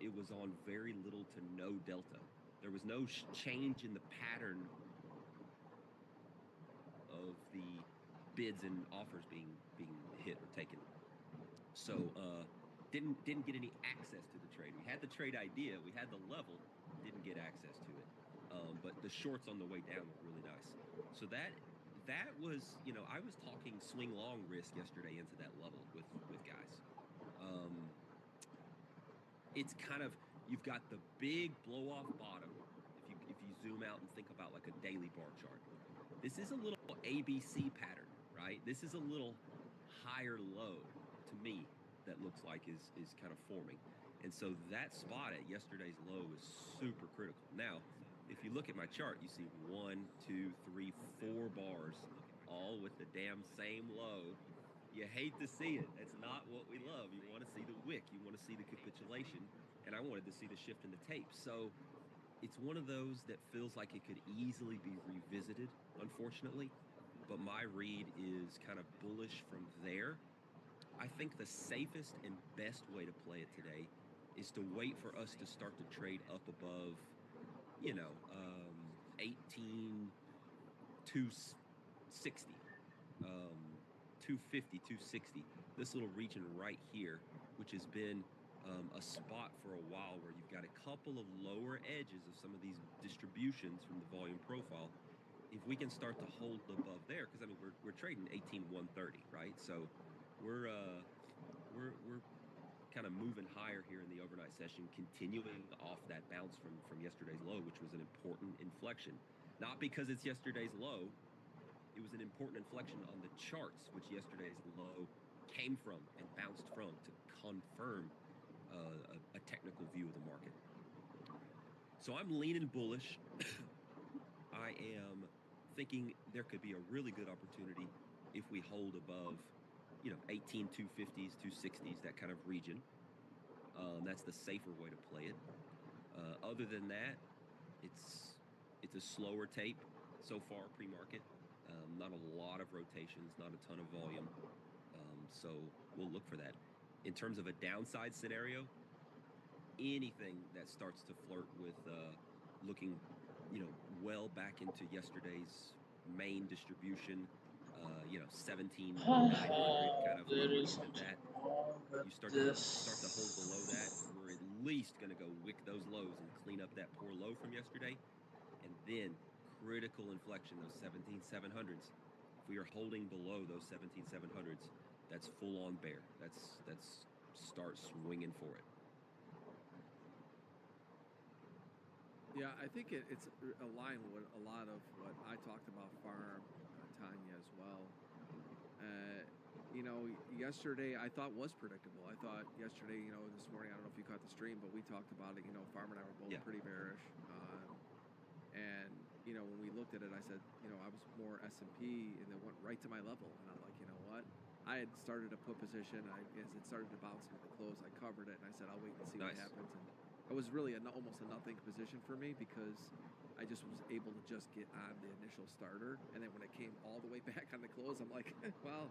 it was on very little to no delta. There was no change in the pattern of the bids and offers being hit or taken. So didn't get any access to the trade. We had the trade idea, we had the level, didn't get access to it. But the shorts on the way down look really nice. So that was, I was talking swing long risk yesterday into that level with guys. Um, it's kind of, you've got the big blow off bottom. If you zoom out and think about like a daily bar chart, this is a little ABC pattern, right? This is a little higher low to me that looks like is kind of forming. And so that spot at yesterday's low is super critical. Now, if you look at my chart, you see one, two, three, four bars, all with the damn same low. You hate to see it. That's not what we love. You want to see the wick, you want to see the capitulation, and I wanted to see the shift in the tape. So it's one of those that feels like it could easily be revisited, unfortunately. But my read is kind of bullish from there. I think the safest and best way to play it today is to wait for us to start to trade up above, 18 260, 250, 260. This little region right here, which has been a spot for a while where you've got a couple of lower edges of some of these distributions from the volume profile. If we can start to hold above there, because I mean we're trading 18,130, right? So we're uh we're kind of moving higher here in the overnight session, continuing off that bounce from yesterday's low, which was an important inflection. Not because it's yesterday's low, it was an important inflection on the charts, which yesterday's low came from and bounced from to confirm a technical view of the market. So I'm leaning bullish. I am thinking there could be a really good opportunity if we hold above, 18 250s, 260s, that kind of region. That's the safer way to play it. Other than that, it's it's a slower tape so far pre-market. Not a lot of rotations, not a ton of volume. So we'll look for that. In terms of a downside scenario, anything that starts to flirt with looking, well back into yesterday's main distribution, 17,900, kind of There is hovering into something that. wrong with You start to hold below that, this. we're at least going to go wick those lows and clean up that poor low from yesterday. And then critical inflection, those 17,700s. If we are holding below those 17,700s, that's full on bear. That's start swinging for it. Yeah, I think it's aligned with a lot of what I talked about farm, Tanya as well. Uh, yesterday I thought was predictable. I thought yesterday, this morning, I don't know if you caught the stream, but we talked about it. Farm and I were both Yeah. pretty bearish. And when we looked at it, I said, I was more S&P, and it went right to my level, and I'm like, you know what? I had started to put position. As it started to bounce into the close, I covered it, and I said, I'll wait and see what Nice. happens. And it was really almost a nothing position for me because I just was able to just get on the initial starter, and then when it came all the way back on the close, I'm like, well,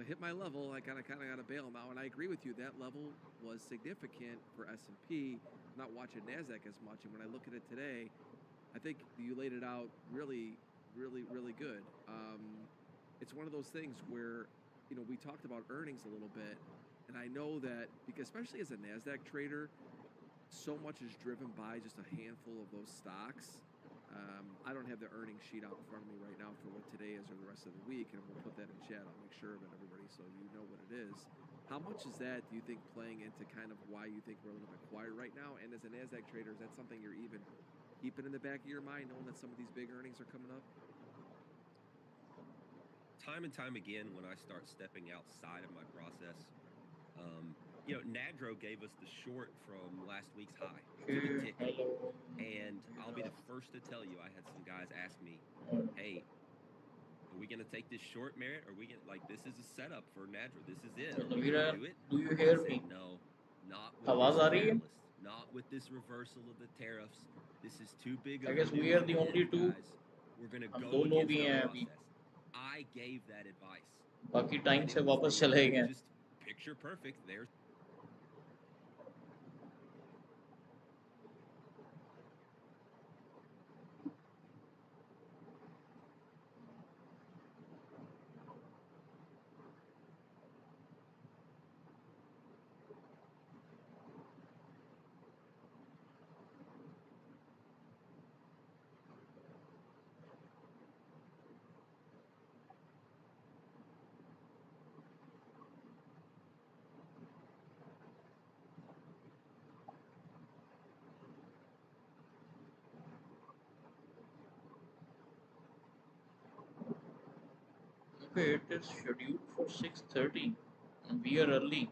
hit my level. I kind of got to bail now. And I agree with you. That level was significant for S&P. Not watching Nasdaq as much, and when I look at it today, I think you laid it out really, really, really good. It's one of those things where, we talked about earnings a little bit, and I know that because especially as a Nasdaq trader, so much is driven by just a handful of those stocks. I don't have the earnings sheet out in front of me right now for what today is or the rest of the week, and we'll put that in chat. I'll make sure of it, everybody, so you know what it is. How much is that, do you think, playing into kind of why you think we're a little bit quiet right now? And as a Nasdaq trader, is that something you're even keeping in the back of your mind, knowing that some of these big earnings are coming up? Time and time again, when I start stepping outside of my process, Nadro gave us the short from last week's high to the Okay, tick. hello. And I'll be the first to tell you, I had some guys ask me, hey, are we going to take this short, Merit? Are we going to, like, this is a setup for Nadro. This is it. So Are we going to Navira, do it? do you I hear said, me? no, not with आवाज this आ रही है? catalyst, not with this reversal of the tariffs. This is too big I of a guess we news are the only event, two. guys. We're going to हम go दो लोग against he our हैं अभी. process. I gave that advice. बाकी time And से it was वापस the चले गए. just picture perfect. There's Okay, it is scheduled for 6:30. We are early.